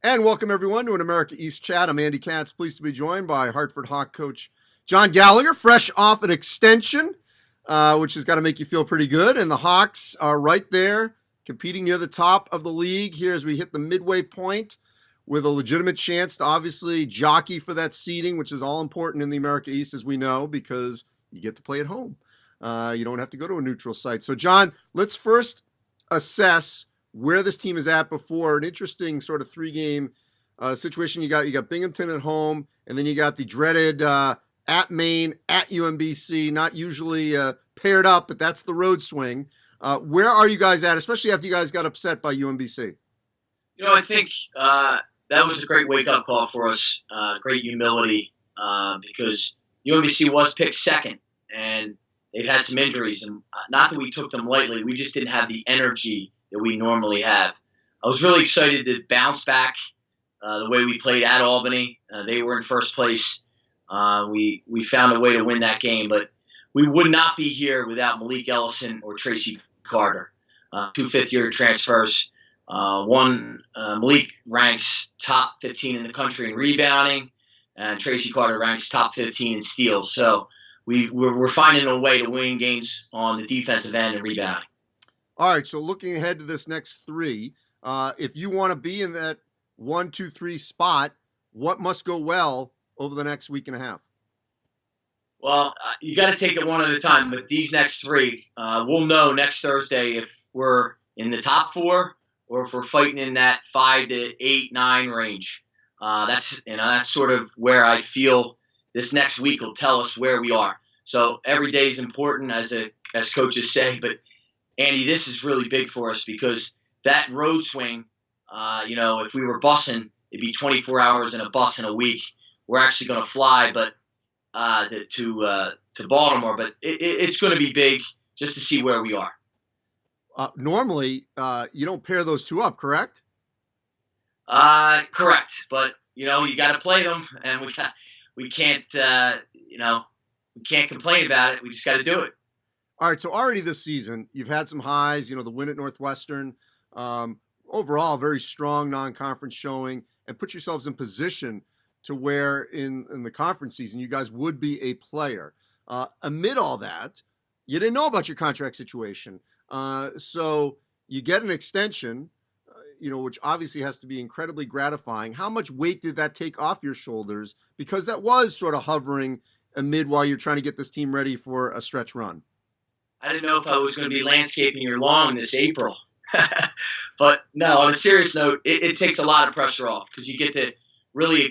And welcome everyone to an America East chat. I'm Andy Katz, pleased to be joined by Hartford Hawk coach John Gallagher, fresh off an extension, which has got to make you feel pretty good. And the Hawks are right there, competing near the top of the league here as we hit the midway point, with a legitimate chance to obviously jockey for that seeding, which is all important in the America East, as we know, because you get to play at home. You don't have to go to a neutral site. So, John, let's first assess where this team is at before an interesting sort of three-game situation. You got Binghamton at home, and then you got the dreaded at Maine, at UMBC, not usually paired up, but that's the road swing. Where are you guys at, especially after you guys got upset by UMBC? I think that was a great wake-up call for us, great humility, because UMBC was picked second, and they've had some injuries. And not that we took them lightly, we just didn't have the energy that we normally have. I was really excited to bounce back the way we played at Albany. They were in first place. We found a way to win that game, but we would not be here without Malik Ellison or Tracy Carter, two fifth-year transfers. Malik ranks top 15 in the country in rebounding, and Tracy Carter ranks top 15 in steals. So we're finding a way to win games on the defensive end and rebounding. All right, so looking ahead to this next three, if you want to be in that 1, 2, 3 spot, what must go well over the next week and a half? Well, you got to take it one at a time. But these next three, we'll know next Thursday if we're in the top four or if we're fighting in that 5 to 8, 9 range. That's sort of where I feel this next week will tell us where we are. So every day is important, as coaches say, but Andy, this is really big for us because that road swing, if we were bussing, it'd be 24 hours in a bus in a week. We're actually going to fly, but to Baltimore, but it's going to be big just to see where we are. Normally, you don't pair those two up, correct? Correct, but you got to play them, and we can't complain about it. We just got to do it. All right, so already this season, you've had some highs, the win at Northwestern, overall, very strong non-conference showing, and put yourselves in position to where in the conference season, you guys would be a player. Amid all that, you didn't know about your contract situation. So you get an extension, which obviously has to be incredibly gratifying. How much weight did that take off your shoulders? Because that was sort of hovering amid while you're trying to get this team ready for a stretch run. I didn't know if I was going to be landscaping your lawn this April. But no, on a serious note, it takes a lot of pressure off because you get to really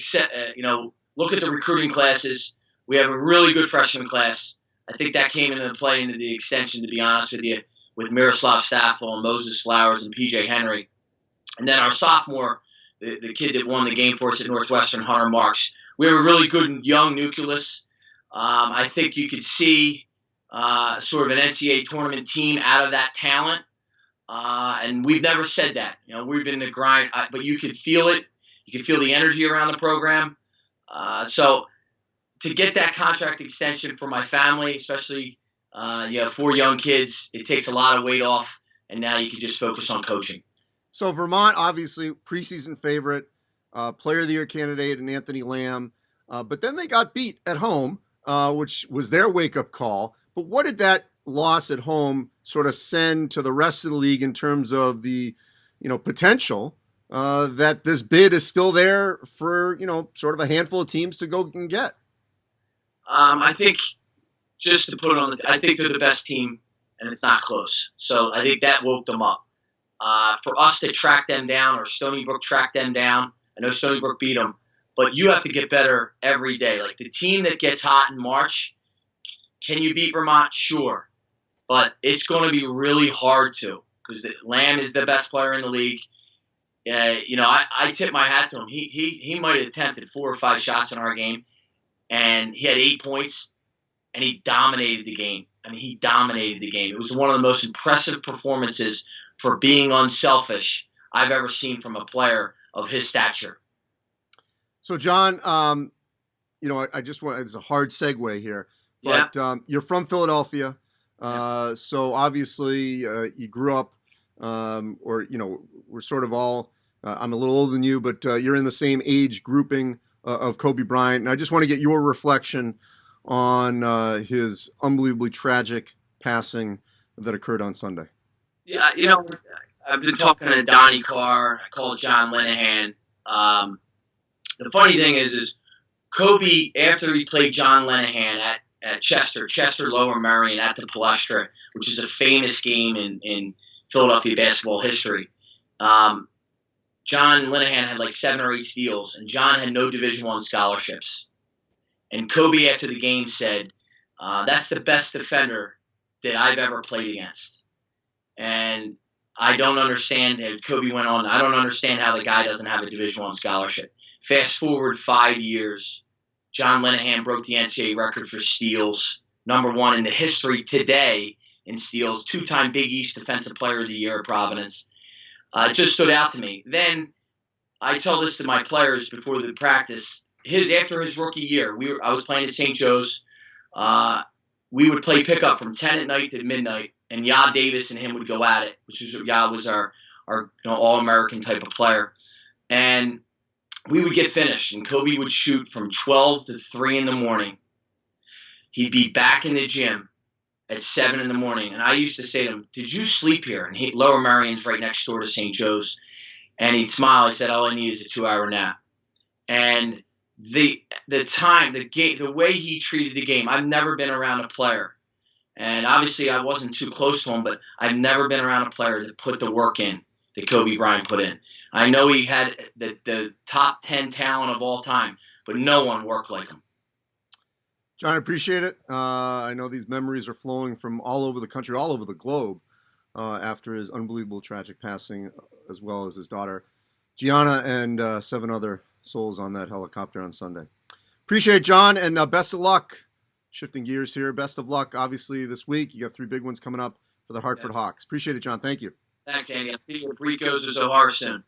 look at the recruiting classes. We have a really good freshman class. I think that came into play into the extension, to be honest with you, with Miroslav Staffel and Moses Flowers and P.J. Henry. And then our sophomore, the kid that won the game for us at Northwestern, Hunter Marks. We have a really good young nucleus. I think you could see sort of an NCAA tournament team out of that talent. And we've never said that. We've been in the grind, but you could feel it. You could feel the energy around the program. So to get that contract extension for my family, especially 4 young kids, it takes a lot of weight off, and now you can just focus on coaching. So Vermont, obviously, preseason favorite, player of the year candidate, and Anthony Lamb. But then they got beat at home, which was their wake-up call. But what did that loss at home sort of send to the rest of the league in terms of the, potential that this bid is still there for, sort of a handful of teams to go and get? I think just to put it on I think they're the best team, and it's not close. So I think that woke them up. For us to track them down, or Stony Brook track them down, I know Stony Brook beat them, but you have to get better every day. Like the team that gets hot in March, can you beat Vermont? Sure. But it's going to be really hard to, because Lamb is the best player in the league. I tip my hat to him. He might have attempted 4 or 5 shots in our game, and he had 8 points, and he dominated the game. He dominated the game. It was one of the most impressive performances for being unselfish I've ever seen from a player of his stature. So, John, I just want, it's a hard segue here, but you're from Philadelphia. So obviously you grew up, we're sort of all I'm a little older than you, but you're in the same age grouping of Kobe Bryant. And I just want to get your reflection on his unbelievably tragic passing that occurred on Sunday. Yeah, I've been talking to Donnie Carr. I called John Linehan. The funny thing is Kobe, after he played John Linehan at Chester Lower Merion at the Palestra, which is a famous game in Philadelphia basketball history. John Linehan had like 7 or 8 steals, and John had no Division I scholarships. And Kobe, after the game, said, that's the best defender that I've ever played against. And I don't understand, Kobe went on, I don't understand how the guy doesn't have a Division I scholarship. Fast forward 5 years, John Linehan broke the NCAA record for steals, #1 in the history today in steals, 2-time Big East Defensive Player of the Year at Providence. It just stood out to me. Then I tell this to my players before the practice. After his rookie year, I was playing at St. Joe's. We would play pickup from 10 at night to midnight, and Yad Davis and him would go at it, Yad was our All-American type of player. And we would get finished, and Kobe would shoot from 12 to 3 in the morning. He'd be back in the gym at 7 in the morning, and I used to say to him, did you sleep here? And Lower Merion's right next door to St. Joe's. And he'd smile. I said, all I need is a 2-hour nap. And the time, the game, the way he treated the game, I've never been around a player. And obviously I wasn't too close to him, but I've never been around a player that put the work in that Kobe Bryant put in. I know he had the top 10 talent of all time, but no one worked like him. John, I appreciate it. I know these memories are flowing from all over the country, all over the globe, after his unbelievable tragic passing, as well as his daughter, Gianna, and 7 other souls on that helicopter on Sunday. Appreciate it, John, and best of luck. Shifting gears here, best of luck, obviously, this week. You got 3 big ones coming up for the Hartford Hawks. Appreciate it, John. Thank you. Thanks, Andy. I'll see you at Rico's or Zohar soon.